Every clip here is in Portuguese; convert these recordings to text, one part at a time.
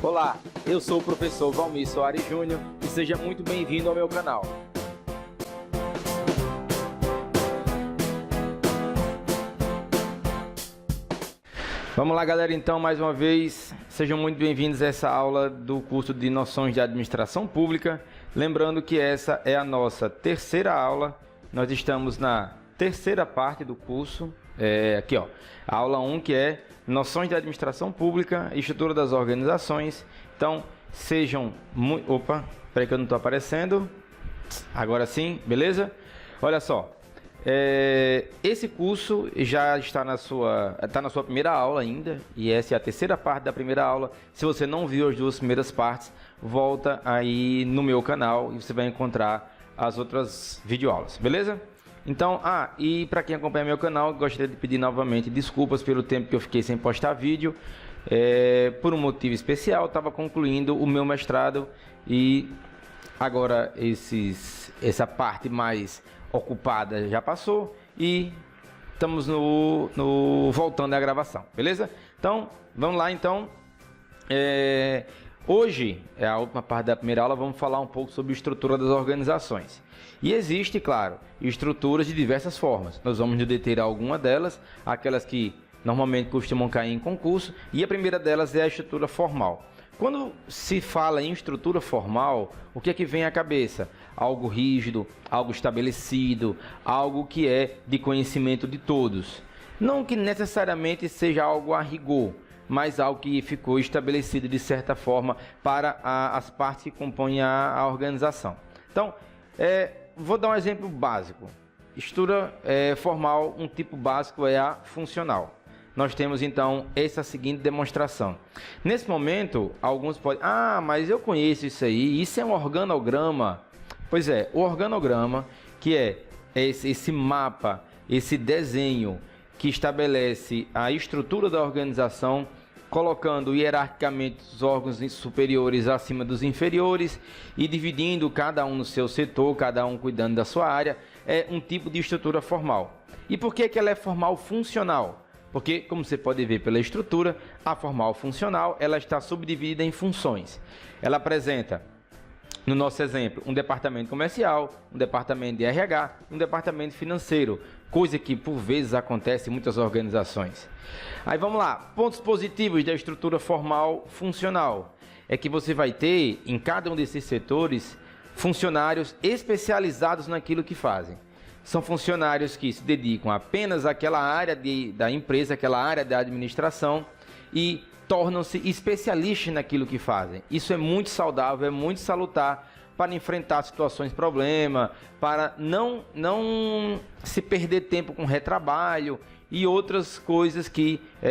Olá, eu sou o professor Valmir Soares Júnior e seja muito bem-vindo ao meu canal. Vamos lá, galera, então, mais uma vez, sejam muito bem-vindos a essa aula do curso de Noções de Administração Pública. Lembrando que essa é a nossa terceira aula, nós estamos na terceira parte do curso, aqui ó, a aula 1, que é Noções de Administração Pública, Estrutura das Organizações. Então, sejam muito... Opa, espera que eu não estou aparecendo. Agora sim, beleza? Olha só, esse curso já está na sua primeira aula ainda, e essa é a terceira parte da primeira aula. Se você não viu as duas primeiras partes, volta aí no meu canal e você vai encontrar as outras videoaulas, beleza? Então, e para quem acompanha meu canal, gostaria de pedir novamente desculpas pelo tempo que eu fiquei sem postar vídeo. Por um motivo especial, estava concluindo o meu mestrado e agora essa parte mais ocupada já passou e estamos voltando à gravação, beleza? Então, vamos lá então. Hoje, é a última parte da primeira aula, vamos falar um pouco sobre estrutura das organizações. E existe, claro, estruturas de diversas formas. Nós vamos nos deter a alguma delas, aquelas que normalmente costumam cair em concurso, e a primeira delas é a estrutura formal. Quando se fala em estrutura formal, o que é que vem à cabeça? Algo rígido, algo estabelecido, algo que é de conhecimento de todos. Não que necessariamente seja algo a rigor, mas algo que ficou estabelecido de certa forma para as partes que compõem a organização. Então, vou dar um exemplo básico. Estrutura formal, um tipo básico é a funcional. Nós temos então essa seguinte demonstração. Nesse momento, alguns podem... mas eu conheço isso aí, isso é um organograma. Pois é, o organograma, que é esse mapa, esse desenho que estabelece a estrutura da organização, colocando hierarquicamente os órgãos superiores acima dos inferiores e dividindo cada um no seu setor, cada um cuidando da sua área, é um tipo de estrutura formal. E por que ela é formal funcional? Porque, como você pode ver pela estrutura, a formal funcional ela está subdividida em funções. Ela apresenta, no nosso exemplo, um departamento comercial, um departamento de RH, um departamento financeiro, coisa que por vezes acontece em muitas organizações. Aí vamos lá, pontos positivos da estrutura formal funcional. É que você vai ter, em cada um desses setores, funcionários especializados naquilo que fazem. São funcionários que se dedicam apenas àquela área da empresa, aquela área da administração e tornam-se especialistas naquilo que fazem. Isso é muito saudável, é muito salutar para enfrentar situações de problema, para não se perder tempo com retrabalho e outras coisas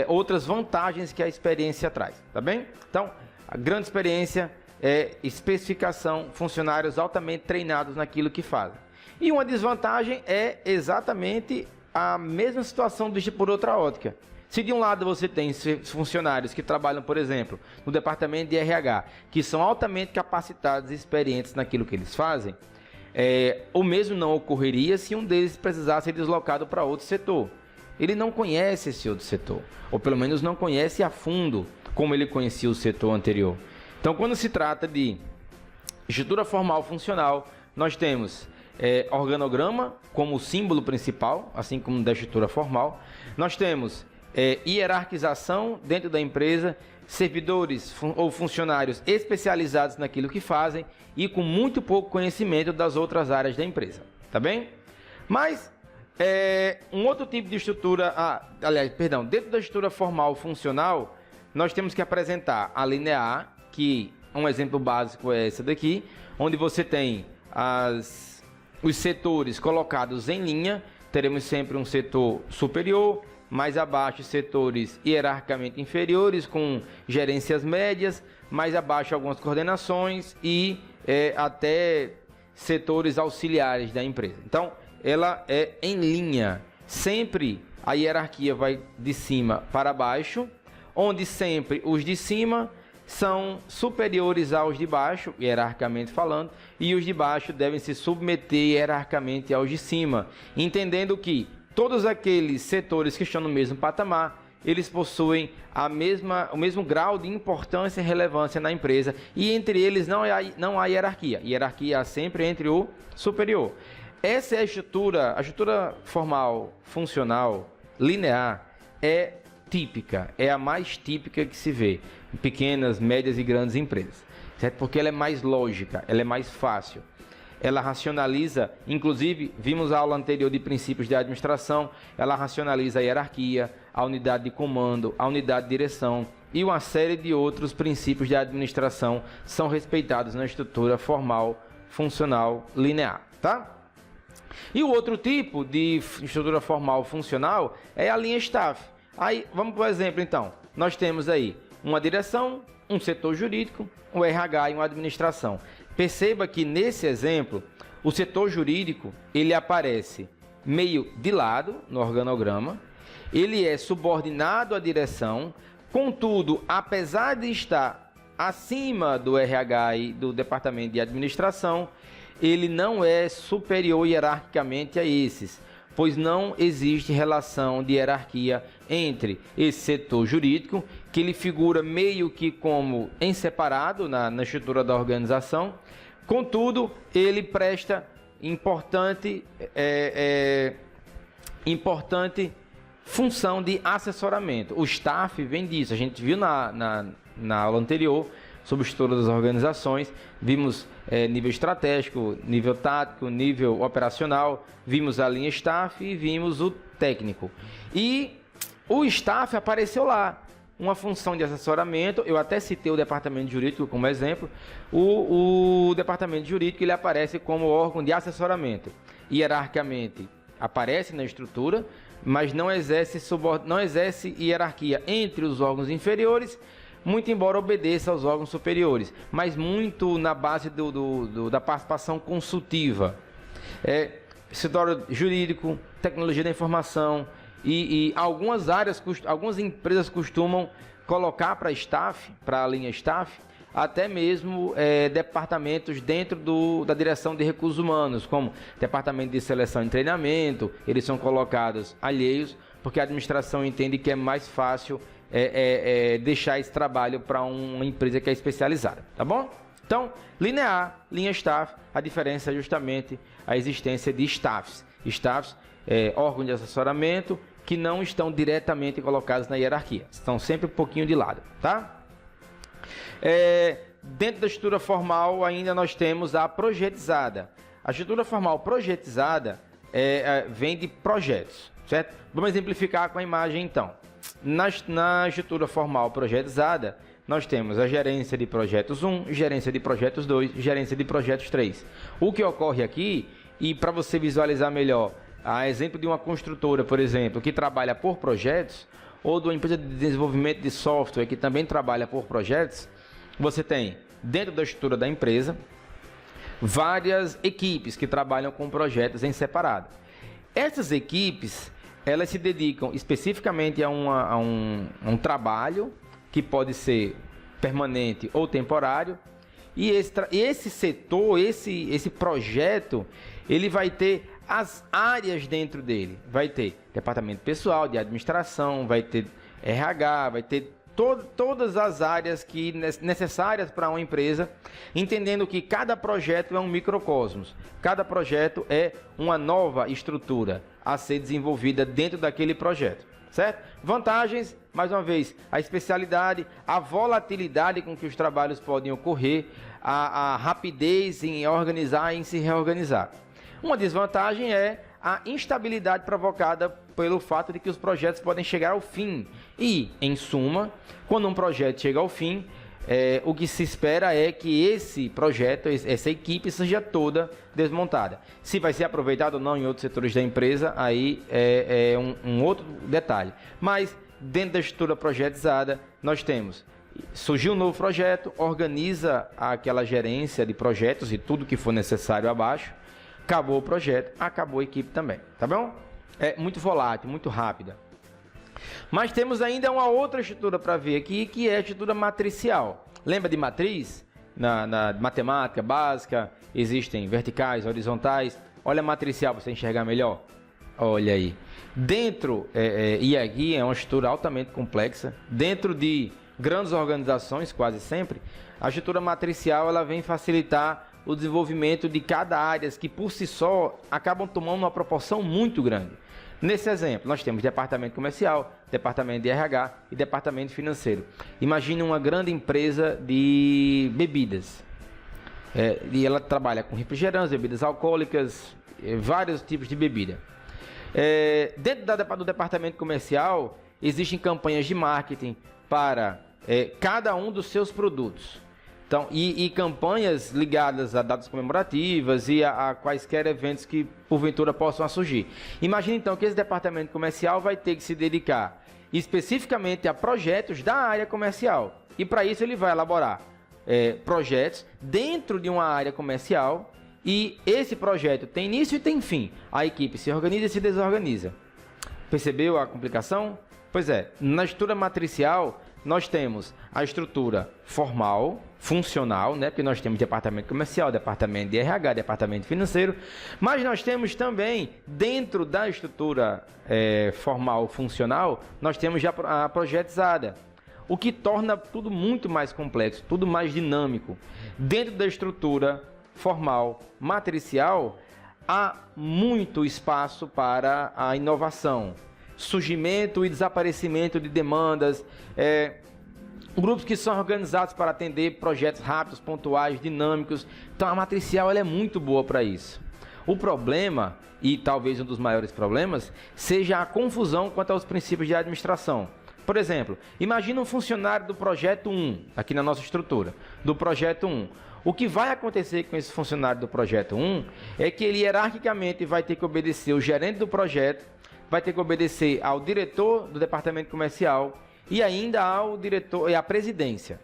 outras vantagens que a experiência traz, tá bem? Então, a grande experiência é especificação, funcionários altamente treinados naquilo que fazem. E uma desvantagem é exatamente a mesma situação vista por outra ótica. Se de um lado você tem funcionários que trabalham, por exemplo, no departamento de RH, que são altamente capacitados e experientes naquilo que eles fazem, o mesmo não ocorreria se um deles precisasse ser deslocado para outro setor. Ele não conhece esse outro setor, ou pelo menos não conhece a fundo como ele conhecia o setor anterior. Então, quando se trata de estrutura formal funcional, nós temos organograma como símbolo principal, assim como da estrutura formal. Nós temos hierarquização dentro da empresa, servidores ou funcionários especializados naquilo que fazem e com muito pouco conhecimento das outras áreas da empresa, tá bem? Mas um outro tipo de estrutura, dentro da estrutura formal funcional, nós temos que apresentar a linha A, que um exemplo básico é essa daqui, onde você tem os setores colocados em linha. Teremos sempre um setor superior, mais abaixo setores hierarquicamente inferiores com gerências médias, mais abaixo algumas coordenações e até setores auxiliares da empresa. Então, ela é em linha. Sempre a hierarquia vai de cima para baixo, onde sempre os de cima são superiores aos de baixo, hierarquicamente falando, e os de baixo devem se submeter hierarquicamente aos de cima, entendendo que todos aqueles setores que estão no mesmo patamar eles possuem o mesmo grau de importância e relevância na empresa, e entre eles não há hierarquia. Hierarquia há sempre entre o superior. Essa é a estrutura formal, funcional, linear, é típica, é a mais típica que se vê em pequenas, médias e grandes empresas, certo? Porque ela é mais lógica, ela é mais fácil. Ela racionaliza, inclusive, vimos a aula anterior de princípios de administração, ela racionaliza a hierarquia, a unidade de comando, a unidade de direção e uma série de outros princípios de administração são respeitados na estrutura formal, funcional, linear, tá? E o outro tipo de estrutura formal funcional é a linha staff. Aí, vamos por exemplo, então, nós temos aí uma direção, um setor jurídico, um RH e uma administração. Perceba que nesse exemplo, o setor jurídico, ele aparece meio de lado no organograma, ele é subordinado à direção, contudo, apesar de estar acima do RH e do departamento de administração, ele não é superior hierarquicamente a esses, pois não existe relação de hierarquia entre esse setor jurídico, que ele figura meio que como em separado na estrutura da organização. Contudo, ele presta importante função de assessoramento. O staff vem disso, a gente viu na aula anterior sobre estrutura das organizações, vimos nível estratégico, nível tático, nível operacional, vimos a linha staff e vimos o técnico. E o staff apareceu lá, uma função de assessoramento. Eu até citei o departamento jurídico como exemplo. O departamento jurídico, ele aparece como órgão de assessoramento. Hierarquicamente aparece na estrutura, mas não exerce hierarquia entre os órgãos inferiores, muito embora obedeça aos órgãos superiores, mas muito na base da participação consultiva. Escritório jurídico, tecnologia da informação e algumas áreas, algumas empresas costumam colocar para staff, para a linha staff, até mesmo departamentos dentro da direção de recursos humanos, como departamento de seleção e treinamento. Eles são colocados alheios, porque a administração entende que é mais fácil deixar esse trabalho para uma empresa que é especializada, tá bom? Então, linear, linha staff, a diferença é justamente a existência de staffs. Staffs, órgãos de assessoramento que não estão diretamente colocados na hierarquia, estão sempre um pouquinho de lado, tá? Dentro da estrutura formal ainda nós temos a projetizada. A estrutura formal projetizada vem de projetos, certo? Vamos exemplificar com a imagem então. Na estrutura formal projetizada, nós temos a gerência de projetos 1, gerência de projetos 2, gerência de projetos 3. O que ocorre aqui, e para você visualizar melhor, a exemplo de uma construtora, por exemplo, que trabalha por projetos, ou de uma empresa de desenvolvimento de software que também trabalha por projetos, você tem, dentro da estrutura da empresa, várias equipes que trabalham com projetos em separado. Essas equipes, elas se dedicam especificamente a um trabalho que pode ser permanente ou temporário, e esse setor, esse projeto, ele vai ter as áreas dentro dele. Vai ter departamento pessoal, de administração, vai ter RH, vai ter todas as áreas necessárias para uma empresa, entendendo que cada projeto é um microcosmos, cada projeto é uma nova estrutura a ser desenvolvida dentro daquele projeto, certo? Vantagens, mais uma vez, a especialidade, a volatilidade com que os trabalhos podem ocorrer, a rapidez em organizar e em se reorganizar. Uma desvantagem é a instabilidade provocada pelo fato de que os projetos podem chegar ao fim. E, em suma, quando um projeto chega ao fim, o que se espera é que esse projeto, essa equipe, seja toda desmontada. Se vai ser aproveitado ou não em outros setores da empresa, aí é um outro detalhe. Mas, dentro da estrutura projetizada, nós temos: surgiu um novo projeto, organiza aquela gerência de projetos e tudo que for necessário abaixo. Acabou o projeto, acabou a equipe também, tá bom? É muito volátil, muito rápida. Mas temos ainda uma outra estrutura para ver aqui, que é a estrutura matricial. Lembra de matriz? Na matemática básica, existem verticais, horizontais. Olha a matricial para você enxergar melhor. Olha aí. Dentro, e aqui é uma estrutura altamente complexa, dentro de grandes organizações, quase sempre, a estrutura matricial ela vem facilitar o desenvolvimento de cada área que por si só acabam tomando uma proporção muito grande. Nesse exemplo, nós temos departamento comercial, departamento de RH e departamento financeiro. Imagine uma grande empresa de bebidas. E ela trabalha com refrigerantes, bebidas alcoólicas, vários tipos de bebida. Dentro do departamento comercial, existem campanhas de marketing para cada um dos seus produtos. Então, e campanhas ligadas a datas comemorativas e a quaisquer eventos que porventura possam surgir. Imagine então que esse departamento comercial vai ter que se dedicar especificamente a projetos da área comercial. E para isso ele vai elaborar projetos dentro de uma área comercial, e esse projeto tem início e tem fim. A equipe se organiza e se desorganiza. Percebeu a complicação? Pois é, na estrutura matricial nós temos a estrutura formal, funcional, né? Porque nós temos departamento comercial, departamento de RH, departamento financeiro, mas nós temos também, dentro da estrutura formal, funcional, nós temos já a projetizada, o que torna tudo muito mais complexo, tudo mais dinâmico. Dentro da estrutura formal, matricial, há muito espaço para a inovação, surgimento e desaparecimento de demandas, grupos que são organizados para atender projetos rápidos, pontuais, dinâmicos. Então a matricial ela é muito boa para isso. O problema, e talvez um dos maiores problemas, seja a confusão quanto aos princípios de administração. Por exemplo, imagina um funcionário do projeto 1, aqui na nossa estrutura, do projeto 1. O que vai acontecer com esse funcionário do projeto 1 é que ele hierarquicamente vai ter que obedecer o gerente do projeto, vai ter que obedecer ao diretor do departamento comercial e ainda ao diretor e à presidência.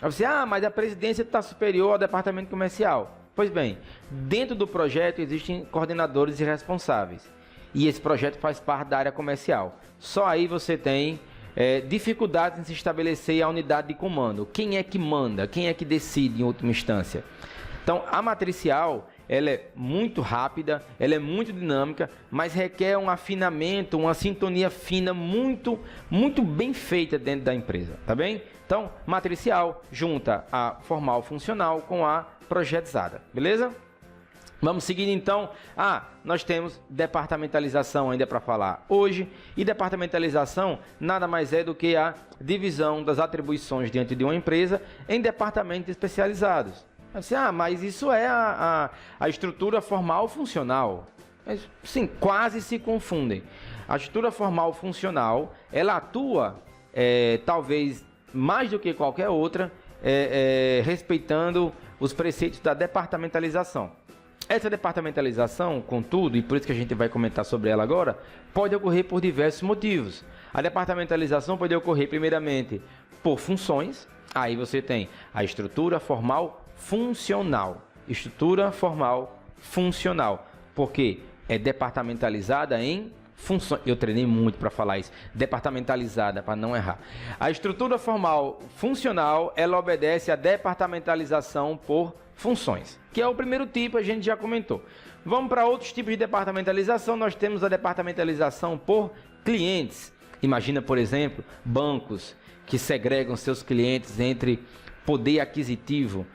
Aí você, mas a presidência está superior ao departamento comercial. Pois bem, dentro do projeto existem coordenadores e responsáveis. E esse projeto faz parte da área comercial. Só aí você tem dificuldades em se estabelecer a unidade de comando. Quem é que manda? Quem é que decide em última instância? Então, a matricial ela é muito rápida, ela é muito dinâmica, mas requer um afinamento, uma sintonia fina muito bem feita dentro da empresa, tá bem? Então, matricial junta a formal funcional com a projetizada, beleza? Vamos seguir então. Nós temos departamentalização ainda para falar hoje, e departamentalização nada mais é do que a divisão das atribuições dentro de uma empresa em departamentos especializados. Mas isso é a estrutura formal funcional. Sim, quase se confundem. A estrutura formal funcional, ela atua, talvez mais do que qualquer outra, respeitando os preceitos da departamentalização. Essa departamentalização, contudo, e por isso que a gente vai comentar sobre ela agora, pode ocorrer por diversos motivos. A departamentalização pode ocorrer, primeiramente, por funções. Aí você tem a estrutura formal funcional. Estrutura formal funcional. Porque é departamentalizada em funções. Eu treinei muito para falar isso. Departamentalizada, para não errar. A estrutura formal funcional, ela obedece à departamentalização por funções, que é o primeiro tipo, a gente já comentou. Vamos para outros tipos de departamentalização. Nós temos a departamentalização por clientes. Imagina, por exemplo, bancos que segregam seus clientes entre poder aquisitivo,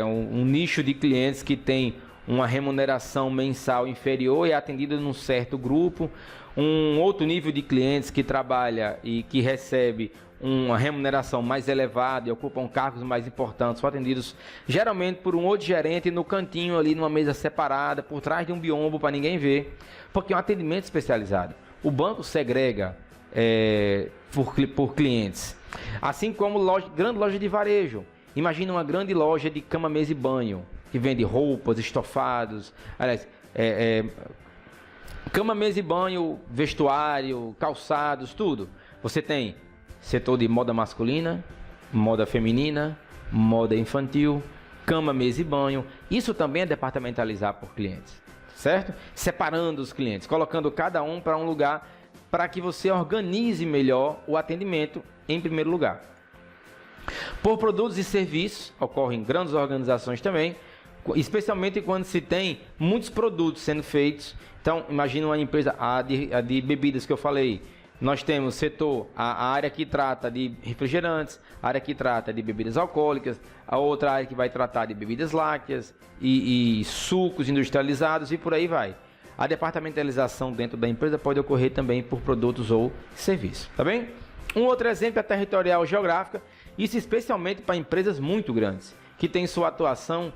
um nicho de clientes que tem uma remuneração mensal inferior e é atendido num certo grupo, um outro nível de clientes que trabalha e que recebe uma remuneração mais elevada e ocupam cargos mais importantes, são atendidos geralmente por um outro gerente no cantinho ali, numa mesa separada, por trás de um biombo para ninguém ver, porque é um atendimento especializado. O banco segrega por clientes, assim como grande loja de varejo. Imagina uma grande loja de cama, mesa e banho, que vende roupas, estofados, aliás, cama, mesa e banho, vestuário, calçados, tudo. Você tem setor de moda masculina, moda feminina, moda infantil, cama, mesa e banho. Isso também é departamentalizar por clientes, certo? Separando os clientes, colocando cada um para um lugar, para que você organize melhor o atendimento em primeiro lugar. Por produtos e serviços, ocorrem grandes organizações também. especialmente quando se tem muitos produtos sendo feitos. Então, imagina uma empresa, a de bebidas que eu falei. Nós temos setor, a área que trata de refrigerantes, a área que trata de bebidas alcoólicas, a outra área que vai tratar de bebidas lácteas e sucos industrializados e por aí vai. A departamentalização dentro da empresa pode ocorrer também por produtos ou serviços, tá bem? Um outro exemplo é a territorial geográfica, isso especialmente para empresas muito grandes, que têm sua atuação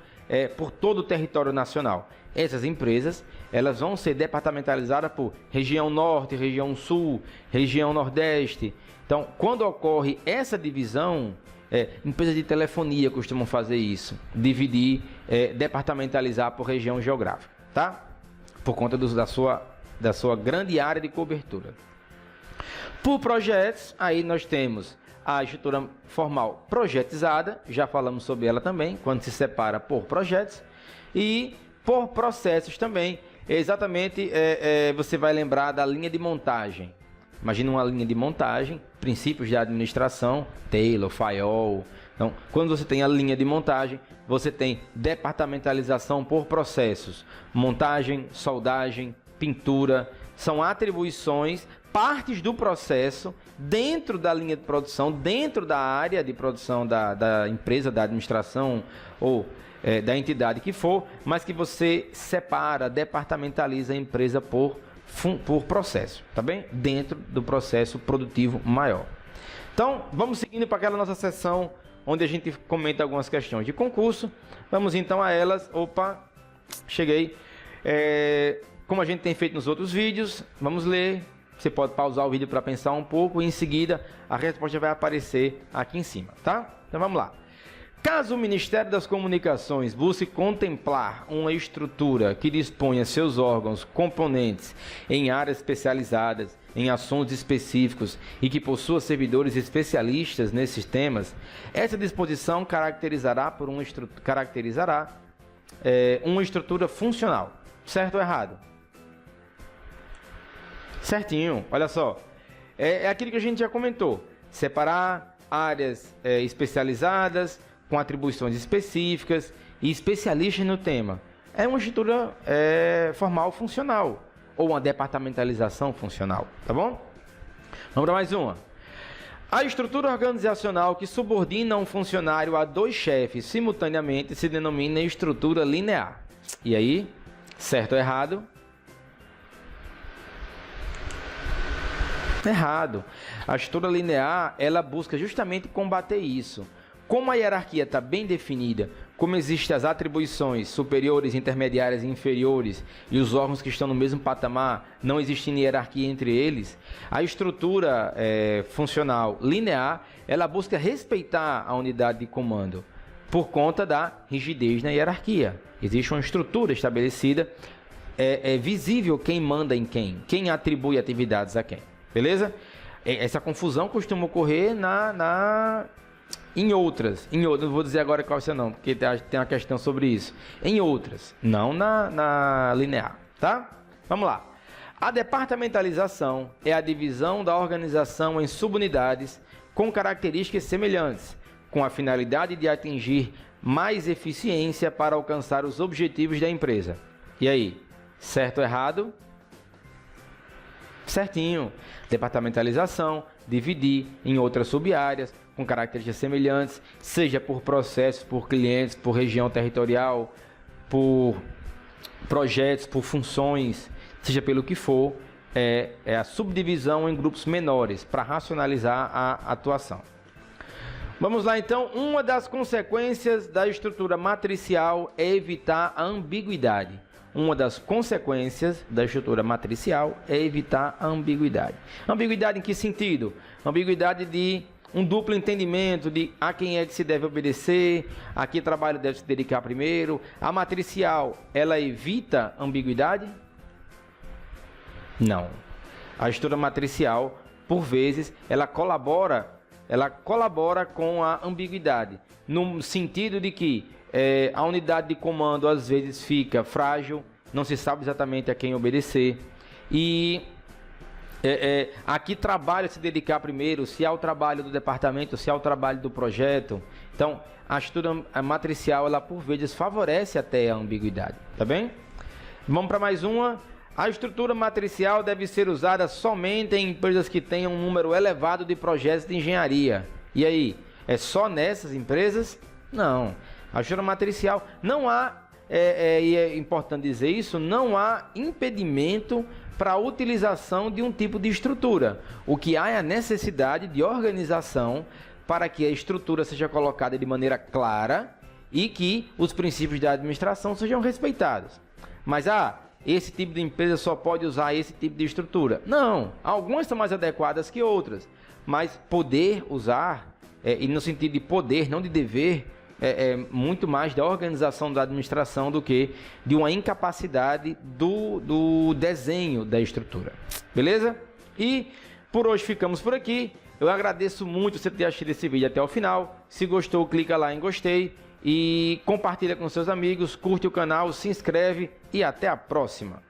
por todo o território nacional. Essas empresas, elas vão ser departamentalizadas por região norte, região sul, região nordeste. Então, quando ocorre essa divisão, empresas de telefonia costumam fazer isso, dividir, departamentalizar por região geográfica, tá? Por conta da sua grande área de cobertura. Por projetos, aí nós temos a estrutura formal projetizada, já falamos sobre ela também, quando se separa por projetos, e por processos também, exatamente, você vai lembrar da linha de montagem. Imagina uma linha de montagem, princípios de administração, Taylor, Fayol. Então, quando você tem a linha de montagem, você tem departamentalização por processos. Montagem, soldagem, pintura, são atribuições, partes do processo, dentro da linha de produção, dentro da área de produção da empresa, da administração ou da entidade que for, mas que você separa, departamentaliza a empresa por processo, tá bem? Dentro do processo produtivo maior. Então, vamos seguindo para aquela nossa sessão onde a gente comenta algumas questões de concurso. Vamos então a elas. Opa, cheguei. Como a gente tem feito nos outros vídeos, vamos ler. Você pode pausar o vídeo para pensar um pouco e em seguida a resposta vai aparecer aqui em cima, tá? Então vamos lá. Caso o Ministério das Comunicações busque contemplar uma estrutura que disponha seus órgãos componentes em áreas especializadas, em assuntos específicos e que possua servidores especialistas nesses temas, essa disposição caracterizará uma estrutura funcional. Certo ou errado? Certinho, olha só. É aquilo que a gente já comentou. Separar áreas especializadas, com atribuições específicas e especialistas no tema. É uma estrutura formal funcional ou uma departamentalização funcional, tá bom? Vamos para mais uma. A estrutura organizacional que subordina um funcionário a dois chefes simultaneamente se denomina estrutura linear. E aí, certo ou errado? Errado. A estrutura linear, ela busca justamente combater isso. Como a hierarquia está bem definida, como existem as atribuições superiores, intermediárias e inferiores, e os órgãos que estão no mesmo patamar, não existe hierarquia entre eles, a estrutura funcional linear, ela busca respeitar a unidade de comando, por conta da rigidez na hierarquia. Existe uma estrutura estabelecida, é visível quem manda em quem atribui atividades a quem, beleza? Essa confusão costuma ocorrer em outras, não vou dizer agora qual é não, porque tem uma questão sobre isso. Em outras, não na linear, tá? Vamos lá. A departamentalização é a divisão da organização em subunidades com características semelhantes, com a finalidade de atingir mais eficiência para alcançar os objetivos da empresa. E aí, certo ou errado? Certinho. Departamentalização, dividir em outras sub-áreas com características semelhantes, seja por processos, por clientes, por região territorial, por projetos, por funções, seja pelo que for, é a subdivisão em grupos menores para racionalizar a atuação. Vamos lá então, uma das consequências da estrutura matricial é evitar a ambiguidade. Uma das consequências da estrutura matricial é evitar a ambiguidade. Ambiguidade em que sentido? Ambiguidade de um duplo entendimento de a quem é que se deve obedecer, a que trabalho deve se dedicar primeiro. A matricial, ela evita ambiguidade? Não. A estrutura matricial, por vezes, ela colabora com a ambiguidade, no sentido de que a unidade de comando às vezes fica frágil, não se sabe exatamente a quem obedecer, e a que trabalho se dedicar primeiro, se é o trabalho do departamento, se é o trabalho do projeto, Então, a estrutura matricial, ela por vezes favorece até a ambiguidade, tá bem? Vamos para mais uma. A estrutura matricial deve ser usada somente em empresas que tenham um número elevado de projetos de engenharia. E aí, é só nessas empresas? Não. A estrutura matricial, não há, e é importante dizer isso, não há impedimento para a utilização de um tipo de estrutura. O que há é a necessidade de organização para que a estrutura seja colocada de maneira clara e que os princípios da administração sejam respeitados. Mas, esse tipo de empresa só pode usar esse tipo de estrutura. Não, algumas são mais adequadas que outras, mas poder usar, e no sentido de poder, não de dever, é muito mais da organização da administração do que de uma incapacidade do desenho da estrutura. Beleza? E por hoje ficamos por aqui. Eu agradeço muito você ter assistido esse vídeo até o final. Se gostou, clica lá em gostei e compartilha com seus amigos, curte o canal, se inscreve e até a próxima.